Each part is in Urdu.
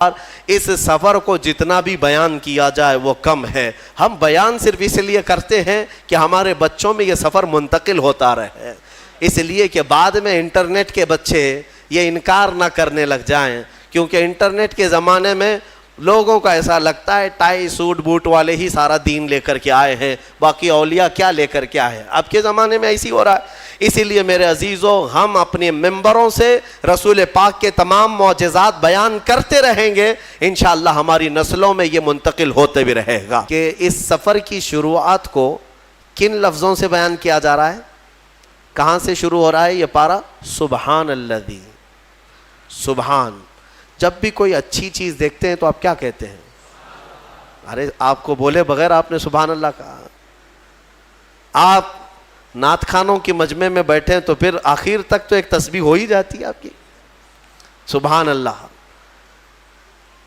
اس سفر کو جتنا بھی بیان کیا جائے وہ کم ہے. ہم بیان صرف اس لیے کرتے ہیں کہ ہمارے بچوں میں یہ سفر منتقل ہوتا رہے، اس لیے کہ بعد میں انٹرنیٹ کے بچے یہ انکار نہ کرنے لگ جائیں، کیونکہ انٹرنیٹ کے زمانے میں لوگوں کا ایسا لگتا ہے ٹائی سوٹ بوٹ والے ہی سارا دین لے کر کے آئے ہیں، باقی اولیاء کیا لے کر کے آئے ہیں. اب کے زمانے میں ایسی ہو رہا ہے. اسی لیے میرے عزیزوں، ہم اپنے ممبروں سے رسول پاک کے تمام معجزات بیان کرتے رہیں گے، انشاءاللہ ہماری نسلوں میں یہ منتقل ہوتے بھی رہے گا. کہ اس سفر کی شروعات کو کن لفظوں سے بیان کیا جا رہا ہے؟ کہاں سے شروع ہو رہا ہے یہ پارہ؟ سبحان الذی. سبحان. جب بھی کوئی اچھی چیز دیکھتے ہیں تو آپ کیا کہتے ہیں؟ ارے آپ کو بولے بغیر آپ نے سبحان اللہ کہا. آپ نعت خانوں کی مجمع میں بیٹھے ہیں تو پھر آخر تک تو ایک تسبیح ہو ہی جاتی ہے آپ کی، سبحان اللہ.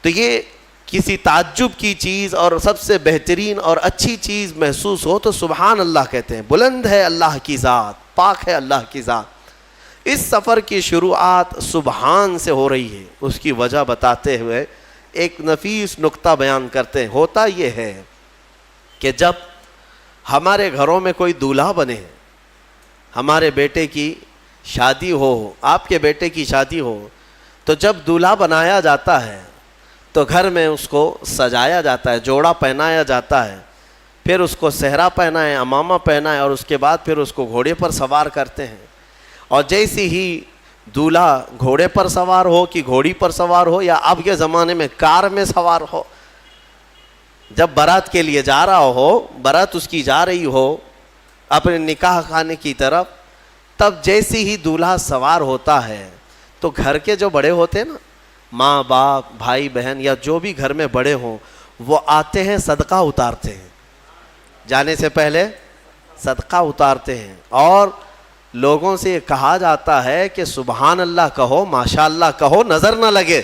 تو یہ کسی تعجب کی چیز اور سب سے بہترین اور اچھی چیز محسوس ہو تو سبحان اللہ کہتے ہیں. بلند ہے اللہ کی ذات، پاک ہے اللہ کی ذات. اس سفر کی شروعات سبحان سے ہو رہی ہے. اس کی وجہ بتاتے ہوئے ایک نفیس نقطہ بیان کرتے ہیں. ہوتا یہ ہے کہ جب ہمارے گھروں میں کوئی دولہا بنے، ہمارے بیٹے کی شادی ہو، آپ کے بیٹے کی شادی ہو، تو جب دولہا بنایا جاتا ہے تو گھر میں اس کو سجایا جاتا ہے، جوڑا پہنایا جاتا ہے، پھر اس کو صحرا پہنائے، عمامہ پہنائے، اور اس کے بعد پھر اس کو گھوڑے پر سوار کرتے ہیں. اور جیسی ہی دولہا گھوڑے پر سوار ہو کہ گھوڑی پر سوار ہو یا اب کے زمانے میں کار میں سوار ہو، جب بارات کے لیے جا رہا ہو، بارات اس کی جا رہی ہو اپنے نکاح خانے کی طرف، تب جیسی ہی دولہا سوار ہوتا ہے تو گھر کے جو بڑے ہوتے ہیں نا، ماں باپ بھائی بہن یا جو بھی گھر میں بڑے ہوں، وہ آتے ہیں صدقہ اتارتے ہیں. جانے سے پہلے صدقہ اتارتے ہیں اور لوگوں سے یہ کہا جاتا ہے کہ سبحان اللہ کہو، ماشاء اللہ کہو، نظر نہ لگے.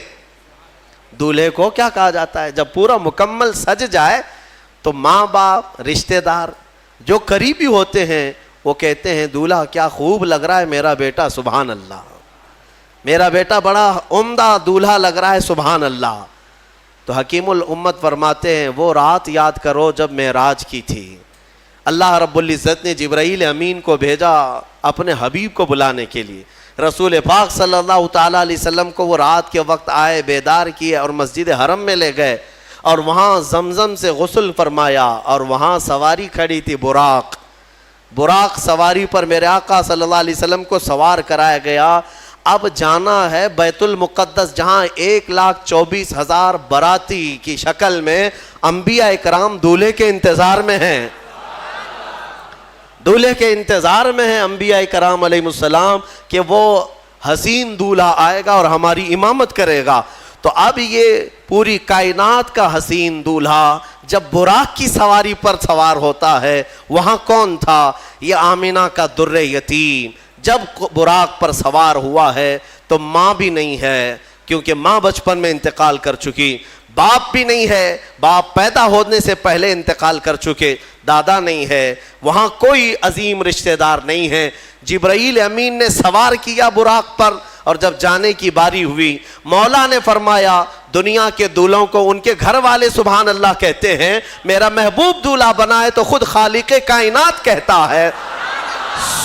دولہے کو کیا کہا جاتا ہے؟ جب پورا مکمل سج جائے تو ماں باپ رشتہ دار جو قریبی ہوتے ہیں وہ کہتے ہیں دولہا کیا خوب لگ رہا ہے میرا بیٹا، سبحان اللہ، میرا بیٹا بڑا عمدہ دولہا لگ رہا ہے، سبحان اللہ. تو حکیم الامت فرماتے ہیں وہ رات یاد کرو جب معراج کی تھی. اللہ رب العزت نے جبرائیل امین کو بھیجا اپنے حبیب کو بلانے کے لیے. رسول پاک صلی اللہ تعالیٰ علیہ وسلم کو وہ رات کے وقت آئے، بیدار کیے اور مسجد حرم میں لے گئے اور وہاں زمزم سے غسل فرمایا. اور وہاں سواری کھڑی تھی، براق سواری پر میرے آقا صلی اللہ علیہ وسلم کو سوار کرایا گیا. اب جانا ہے بیت المقدس، جہاں 1,24,000 باراتی کی شکل میں انبیاء اکرام دولہے کے انتظار میں ہیں. دولہے کے انتظار میں ہیں انبیاء کرام علیہ السلام کہ وہ حسین دولہا آئے گا اور ہماری امامت کرے گا. تو اب یہ پوری کائنات کا حسین دولہا جب براق کی سواری پر سوار ہوتا ہے، وہاں کون تھا؟ یہ آمینہ کا در یتیم. جب براق پر سوار ہوا ہے تو ماں بھی نہیں ہے، کیونکہ ماں بچپن میں انتقال کر چکی. باپ بھی نہیں ہے، باپ پیدا ہونے سے پہلے انتقال کر چکے. دادا نہیں ہے، وہاں کوئی عظیم رشتہ دار نہیں ہے. جبرائیل امین نے سوار کیا براق پر، اور جب جانے کی باری ہوئی مولا نے فرمایا دنیا کے دولہوں کو ان کے گھر والے سبحان اللہ کہتے ہیں، میرا محبوب دولہا بنا ہے تو خود خالق کائنات کہتا ہے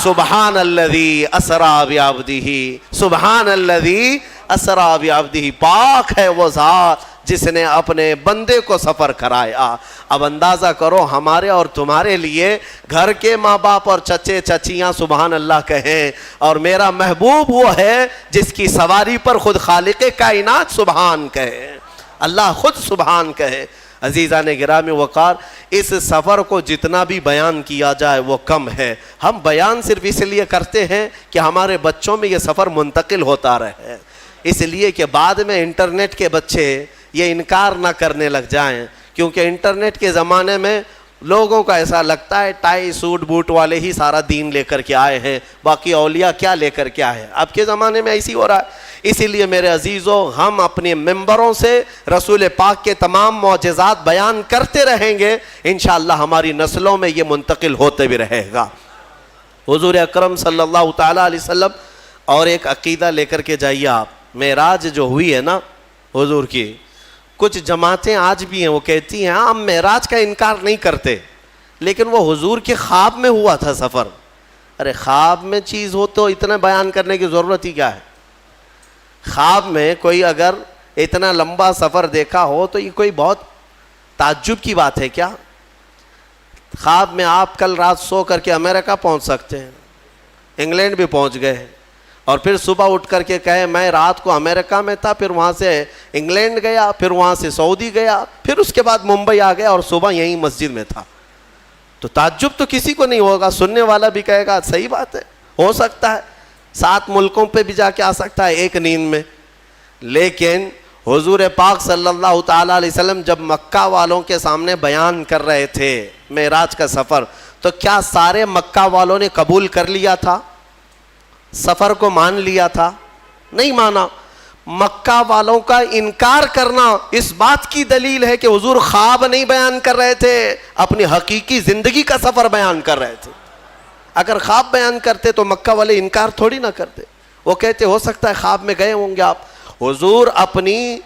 سبحان الذی اسری بعبدہ، سبحان الذی اسری بعبدہ. پاک ہے وہ ذات جس نے اپنے بندے کو سفر کرایا. اب اندازہ کرو ہمارے اور تمہارے لیے گھر کے ماں باپ اور چچے چچیاں سبحان اللہ کہیں، اور میرا محبوب وہ ہے جس کی سواری پر خود خالق کائنات سبحان کہے، اللہ خود سبحان کہے. عزیزان گرامی وقار، اس سفر کو جتنا بھی بیان کیا جائے وہ کم ہے. ہم بیان صرف اس لیے کرتے ہیں کہ ہمارے بچوں میں یہ سفر منتقل ہوتا رہے، اس لیے کہ بعد میں انٹرنیٹ کے بچے یہ انکار نہ کرنے لگ جائیں، کیونکہ انٹرنیٹ کے زمانے میں لوگوں کا ایسا لگتا ہے ٹائی سوٹ بوٹ والے ہی سارا دین لے کر کے آئے ہیں، باقی اولیاء کیا لے کر کے آئے ہیں. اب کے زمانے میں ایسی ہو رہا ہے. اسی لیے میرے عزیزوں، ہم اپنے ممبروں سے رسول پاک کے تمام معجزات بیان کرتے رہیں گے، انشاءاللہ ہماری نسلوں میں یہ منتقل ہوتے بھی رہے گا. حضور اکرم صلی اللہ تعالیٰ علیہ وسلم اور ایک عقیدہ لے کر کے جائیے آپ. معراج جو ہوئی ہے نا حضور کی، کچھ جماعتیں آج بھی ہیں وہ کہتی ہیں ہم معراج کا انکار نہیں کرتے، لیکن وہ حضور کے خواب میں ہوا تھا سفر. ارے خواب میں چیز ہو تو اتنا بیان کرنے کی ضرورت ہی کیا ہے؟ خواب میں کوئی اگر اتنا لمبا سفر دیکھا ہو تو یہ کوئی بہت تعجب کی بات ہے کیا؟ خواب میں آپ کل رات سو کر کے امریکہ پہنچ سکتے ہیں، انگلینڈ بھی پہنچ گئے، اور پھر صبح اٹھ کر کے کہے میں رات کو امریکہ میں تھا، پھر وہاں سے انگلینڈ گیا، پھر وہاں سے سعودی گیا، پھر اس کے بعد ممبئی آ گیا اور صبح یہیں مسجد میں تھا. تو تعجب تو کسی کو نہیں ہوگا، سننے والا بھی کہے گا صحیح بات ہے، ہو سکتا ہے 7 ملکوں پہ بھی جا کے آ سکتا ہے ایک نیند میں. لیکن حضور پاک صلی اللہ تعالیٰ علیہ وسلم جب مکہ والوں کے سامنے بیان کر رہے تھے معراج کا سفر، تو کیا سارے مکہ والوں نے قبول کر لیا تھا؟ سفر کو مان لیا تھا؟ نہیں مانا. مکہ والوں کا انکار کرنا اس بات کی دلیل ہے کہ حضور خواب نہیں بیان کر رہے تھے، اپنی حقیقی زندگی کا سفر بیان کر رہے تھے. اگر خواب بیان کرتے تو مکہ والے انکار تھوڑی نہ کرتے، وہ کہتے ہو سکتا ہے خواب میں گئے ہوں گے آپ. حضور اپنی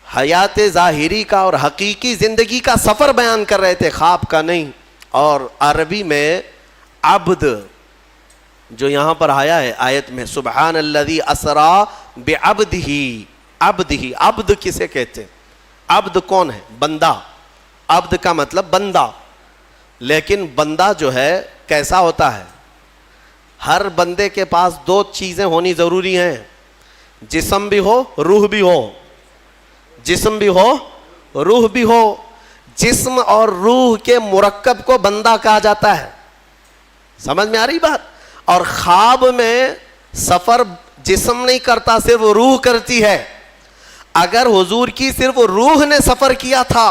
حیات ظاہری کا اور حقیقی زندگی کا سفر بیان کر رہے تھے، خواب کا نہیں. اور عربی میں عبد جو یہاں پر آیا ہے آیت میں، سبحان الذی اسرا بعبدہ، عبدہ، عبد کسے کہتے ہیں؟ عبد کون ہے؟ بندہ. عبد کا مطلب بندہ. لیکن بندہ جو ہے کیسا ہوتا ہے؟ ہر بندے کے پاس 2 چیزیں ہونی ضروری ہیں، جسم بھی ہو روح بھی ہو. جسم بھی ہو روح بھی ہو. جسم اور روح کے مرکب کو بندہ کہا جاتا ہے. سمجھ میں آ رہی بات؟ اور خواب میں سفر جسم نہیں کرتا، صرف روح کرتی ہے. اگر حضور کی صرف روح نے سفر کیا تھا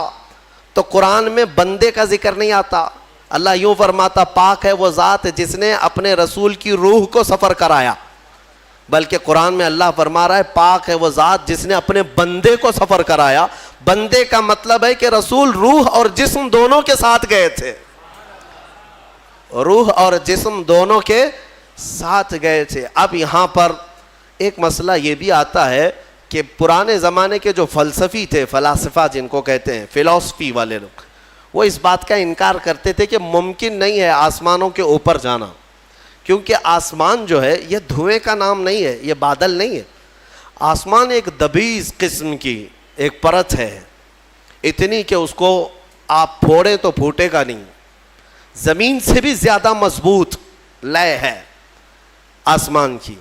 تو قرآن میں بندے کا ذکر نہیں آتا. اللہ یوں فرماتا پاک ہے وہ ذات جس نے اپنے رسول کی روح کو سفر کرایا، بلکہ قرآن میں اللہ فرما رہا ہے پاک ہے وہ ذات جس نے اپنے بندے کو سفر کرایا. بندے کا مطلب ہے کہ رسول روح اور جسم دونوں کے ساتھ گئے تھے، روح اور جسم دونوں کے ساتھ گئے تھے. اب یہاں پر ایک مسئلہ یہ بھی آتا ہے کہ پرانے زمانے کے جو فلسفی تھے، فلاسفہ جن کو کہتے ہیں، فلسفی والے لوگ، وہ اس بات کا انکار کرتے تھے کہ ممکن نہیں ہے آسمانوں کے اوپر جانا، کیونکہ آسمان جو ہے یہ دھوئیں کا نام نہیں ہے، یہ بادل نہیں ہے. آسمان ایک دبیز قسم کی ایک پرت ہے، اتنی کہ اس کو آپ پھوڑیں تو پھوٹے گا نہیں. زمین سے بھی زیادہ مضبوط لے ہے آسمان کی.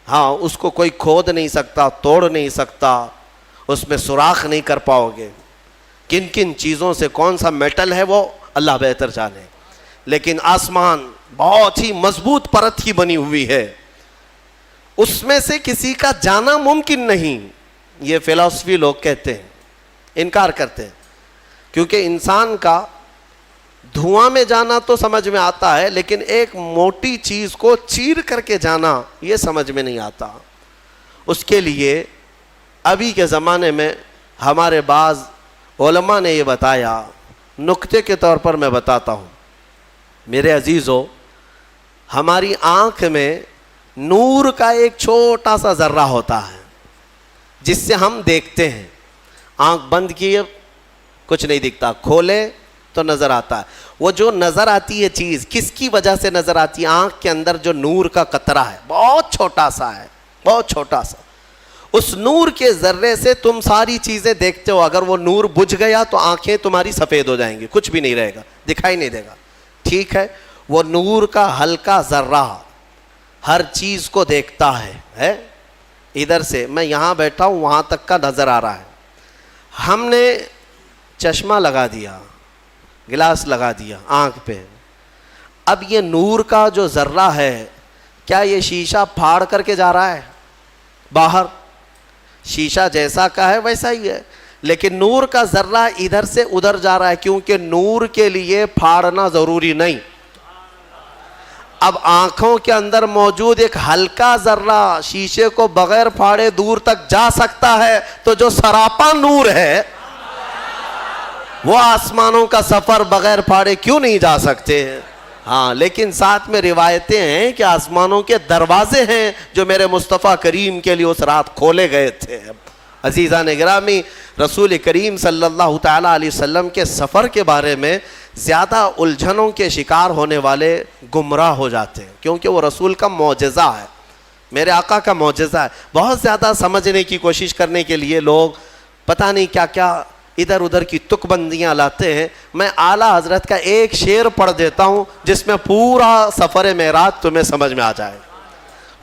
ہاں اس کو کوئی کھود نہیں سکتا، توڑ نہیں سکتا، اس میں سوراخ نہیں کر پاؤ گے. کن کن چیزوں سے کون سا میٹل ہے وہ اللہ بہتر جانے. لیکن آسمان بہت ہی مضبوط پرت کی بنی ہوئی ہے، اس میں سے کسی کا جانا ممکن نہیں. یہ فلسفی لوگ کہتے ہیں، انکار کرتے ہیں. کیونکہ انسان کا دھواں میں جانا تو سمجھ میں آتا ہے، لیکن ایک موٹی چیز کو چیر کر کے جانا یہ سمجھ میں نہیں آتا. اس کے لیے ابھی کے زمانے میں ہمارے بعض علماء نے یہ بتایا، نکتے کے طور پر میں بتاتا ہوں. میرے عزیزو، ہماری آنکھ میں نور کا ایک چھوٹا سا ذرہ ہوتا ہے جس سے ہم دیکھتے ہیں. آنکھ بند کیے کچھ نہیں دکھتا، کھولے تو نظر آتا ہے. وہ جو نظر آتی ہے چیز کس کی وجہ سے نظر آتی ہے؟ آنکھ کے اندر جو نور کا قطرہ ہے، بہت چھوٹا سا ہے، بہت چھوٹا سا. اس نور کے ذرے سے تم ساری چیزیں دیکھتے ہو. اگر وہ نور بجھ گیا تو آنکھیں تمہاری سفید ہو جائیں گی، کچھ بھی نہیں رہے گا، دکھائی نہیں دے گا. ٹھیک ہے، وہ نور کا ہلکا ذرہ ہر چیز کو دیکھتا ہے. ادھر سے میں یہاں بیٹھا ہوں، وہاں تک کا نظر آ رہا ہے. ہم نے چشمہ لگا دیا، گلاس لگا دیا آنکھ پہ. اب یہ نور کا جو ذرہ ہے، کیا یہ شیشہ پھاڑ کر کے جا رہا ہے باہر؟ شیشہ جیسا کا ہے ویسا ہی ہے، لیکن نور کا ذرہ ادھر سے ادھر جا رہا ہے، کیونکہ نور کے لیے پھاڑنا ضروری نہیں. اب آنکھوں کے اندر موجود ایک ہلکا ذرہ شیشے کو بغیر پھاڑے دور تک جا سکتا ہے، تو جو سراپا نور ہے وہ آسمانوں کا سفر بغیر پھاڑے کیوں نہیں جا سکتے؟ ہاں، لیکن ساتھ میں روایتیں ہیں کہ آسمانوں کے دروازے ہیں جو میرے مصطفیٰ کریم کے لیے اس رات کھولے گئے تھے. عزیزان گرامی، رسول کریم صلی اللہ تعالیٰ علیہ وسلم کے سفر کے بارے میں زیادہ الجھنوں کے شکار ہونے والے گمراہ ہو جاتے ہیں، کیونکہ وہ رسول کا معجزہ ہے، میرے آقا کا معجزہ ہے۔ بہت زیادہ سمجھنے کی کوشش کرنے کے لیے لوگ پتہ نہیں کیا کیا ادھر ادھر کی تک بندیاں لاتے ہیں۔ میں اعلیٰ حضرت کا ایک شعر پڑھ دیتا ہوں جس میں پورا سفر معراج تمہیں سمجھ میں آ جائے۔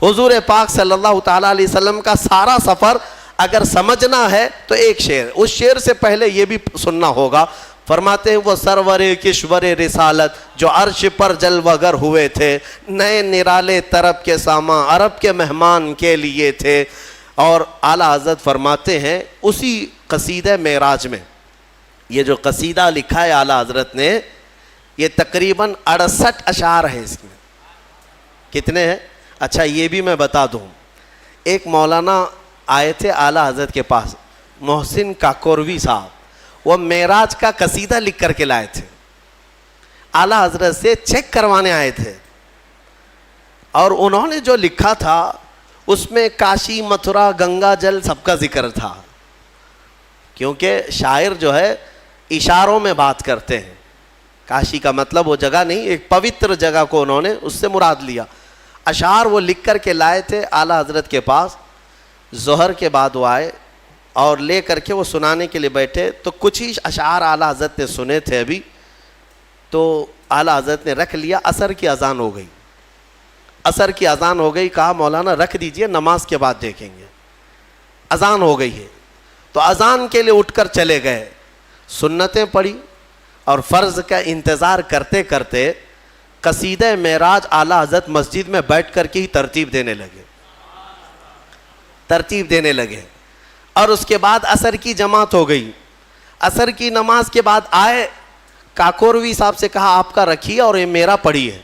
حضور پاک صلی اللہ تعالیٰ علیہ وسلم کا سارا سفر اگر سمجھنا ہے تو ایک شعر، اس شعر سے پہلے یہ بھی سننا ہوگا۔ فرماتے ہیں وہ سرور کشور رسالت جو عرش پر جلوگر ہوئے تھے، نئے نرالے طرب کے سامان عرب کے مہمان کے لیے تھے۔ اور اعلیٰ حضرت فرماتے ہیں اسی قصیدہ معراج میں، یہ جو قصیدہ لکھا ہے اعلیٰ حضرت نے، یہ تقریباً 68 اشعار ہیں اس میں۔ کتنے ہیں؟ اچھا یہ بھی میں بتا دوں، ایک مولانا آئے تھے اعلیٰ حضرت کے پاس، محسن کاکوروی صاحب، وہ معراج کا قصیدہ لکھ کر کے لائے تھے، اعلیٰ حضرت سے چیک کروانے آئے تھے، اور انہوں نے جو لکھا تھا اس میں کاشی متھرا گنگا جل سب کا ذکر تھا، کیونکہ شاعر جو ہے اشاروں میں بات کرتے ہیں۔ کاشی کا مطلب وہ جگہ نہیں، ایک پوتر جگہ کو انہوں نے اس سے مراد لیا۔ اشعار وہ لکھ کر کے لائے تھے اعلیٰ حضرت کے پاس، ظہر کے بعد وہ آئے اور لے کر کے وہ سنانے کے لیے بیٹھے، تو کچھ ہی اشعار اعلیٰ حضرت نے سنے تھے ابھی، تو اعلیٰ حضرت نے رکھ لیا۔ عصر کی اذان ہو گئی، عصر کی اذان ہو گئی، کہا مولانا رکھ دیجئے، نماز کے بعد دیکھیں گے، اذان ہو گئی ہے۔ تو اذان کے لیے اٹھ کر چلے گئے، سنتیں پڑھی اور فرض کا انتظار کرتے کرتے قصیدہ معراج اعلیٰ حضرت مسجد میں بیٹھ کر کے ہی ترتیب دینے لگے، اور اس کے بعد عصر کی جماعت ہو گئی۔ عصر کی نماز کے بعد آئے، کاکوروی صاحب سے کہا آپ کا رکھیے اور یہ میرا پڑھیے،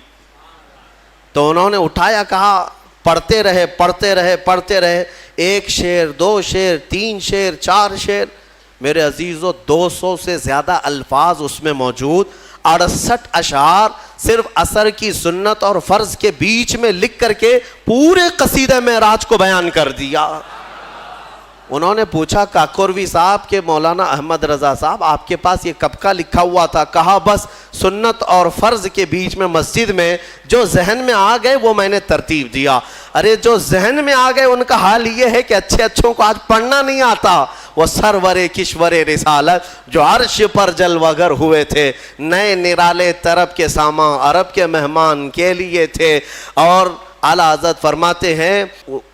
تو انہوں نے اٹھایا، کہا پڑھتے رہے، ایک شعر، دو شعر، تین شعر، چار شعر، میرے عزیزو 200 سے زیادہ الفاظ اس میں موجود، 68 اشعار صرف عصر کی سنت اور فرض کے بیچ میں لکھ کر کے پورے قصیدہ معراج کو بیان کر دیا۔ انہوں نے پوچھا کاکوروی صاحب کہ مولانا احمد رضا صاحب آپ کے پاس یہ کب کا لکھا ہوا تھا؟ کہا بس سنت اور فرض کے بیچ میں مسجد میں جو ذہن میں آ گئے وہ میں نے ترتیب دیا۔ ارے جو ذہن میں آ گئے ان کا حال یہ ہے کہ اچھوں کو آج پڑھنا نہیں آتا۔ وہ سرور کشور رسالت جو عرش پر جلوگر ہوئے تھے، نئے نرالے طرب کے سامان عرب کے مہمان کے لیے تھے۔ اور اعلیٰ حضرت فرماتے ہیں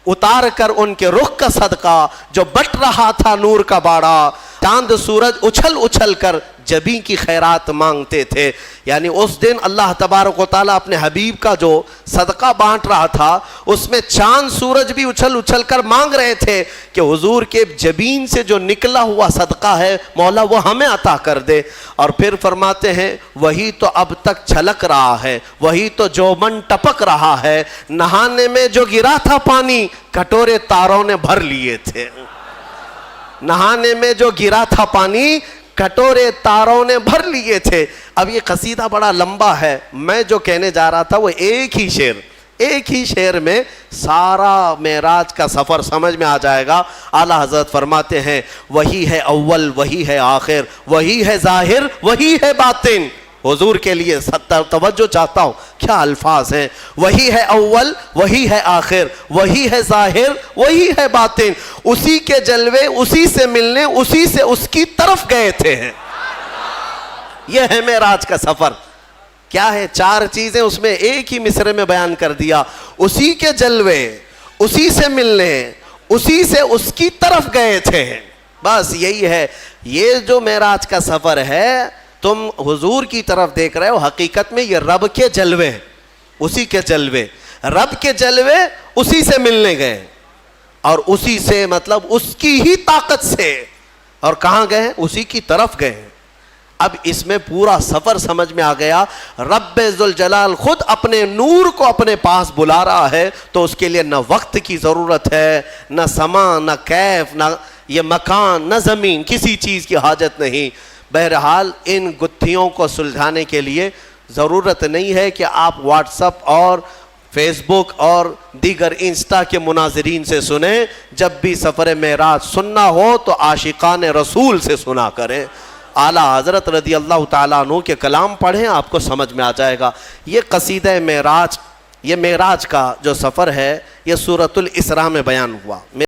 اتار کر ان کے رخ کا صدقہ جو بٹ رہا تھا نور کا باڑا، چاند سورج اچھل اچھل کر جبیں کی خیرات مانگتے تھے۔ یعنی اس دن اللہ تبارک و تعالیٰ اپنے حبیب کا جو صدقہ بانٹ رہا تھا اس میں چاند سورج بھی اچھل اچھل کر مانگ رہے تھے کہ حضور کے جبین سے جو نکلا ہوا صدقہ ہے مولا وہ ہمیں عطا کر دے۔ اور پھر فرماتے ہیں وہی تو اب تک چھلک رہا ہے، وہی تو جوبن ٹپک رہا ہے، نہانے میں جو گرا تھا پانی کٹورے تاروں نے بھر لیے تھے۔ نہانے میں جو گرا تھا پانی کٹورے تاروں نے بھر لیے تھے۔ اب یہ قصیدہ بڑا لمبا ہے، میں جو کہنے جا رہا تھا وہ ایک ہی شعر میں سارا معراج کا سفر سمجھ میں آ جائے گا۔ اعلیٰ حضرت فرماتے ہیں وہی ہے اول، وہی ہے آخر، وہی ہے ظاہر، وہی ہے باطن۔ حضور کے لیے توجہ چاہتا ہوں، کیا الفاظ ہیں، وہی ہے اول، وہی ہے آخر، وہی ہے ظاہر، وہی ہے باطن، اسی کے جلوے اسی سے ملنے اسی سے اس کی طرف گئے تھے۔ یہ ہے معراج کا سفر۔ کیا ہے؟ 4 چیزیں اس میں ایک ہی مصرے میں بیان کر دیا، اسی کے جلوے اسی سے ملنے اسی سے اس کی طرف گئے تھے۔ بس یہی ہے، یہ جو معراج کا سفر ہے تم حضور کی طرف دیکھ رہے ہو، حقیقت میں یہ رب کے جلوے، اسی کے جلوے، رب کے جلوے اسی سے ملنے گئے، اور اسی سے مطلب اس کی ہی طاقت سے، اور کہاں گئے؟ اسی کی طرف گئے۔ اب اس میں پورا سفر سمجھ میں آ گیا۔ رب ذوالجلال خود اپنے نور کو اپنے پاس بلا رہا ہے، تو اس کے لیے نہ وقت کی ضرورت ہے، نہ سما، نہ کیف، نہ یہ مکان، نہ زمین، کسی چیز کی حاجت نہیں۔ بہرحال ان گتھیوں کو سلجھانے کے لیے ضرورت نہیں ہے کہ آپ واٹس اپ اور فیس بک اور دیگر انسٹا کے مناظرین سے سنیں. جب بھی سفر معراج سننا ہو تو عاشقان رسول سے سنا کریں. اعلیٰ حضرت رضی اللہ تعالیٰ عنہ کے کلام پڑھیں، آپ کو سمجھ میں آ جائے گا. یہ قصیدہ معراج، یہ معراج کا جو سفر ہے یہ سورۃ الاسراء میں بیان ہوا.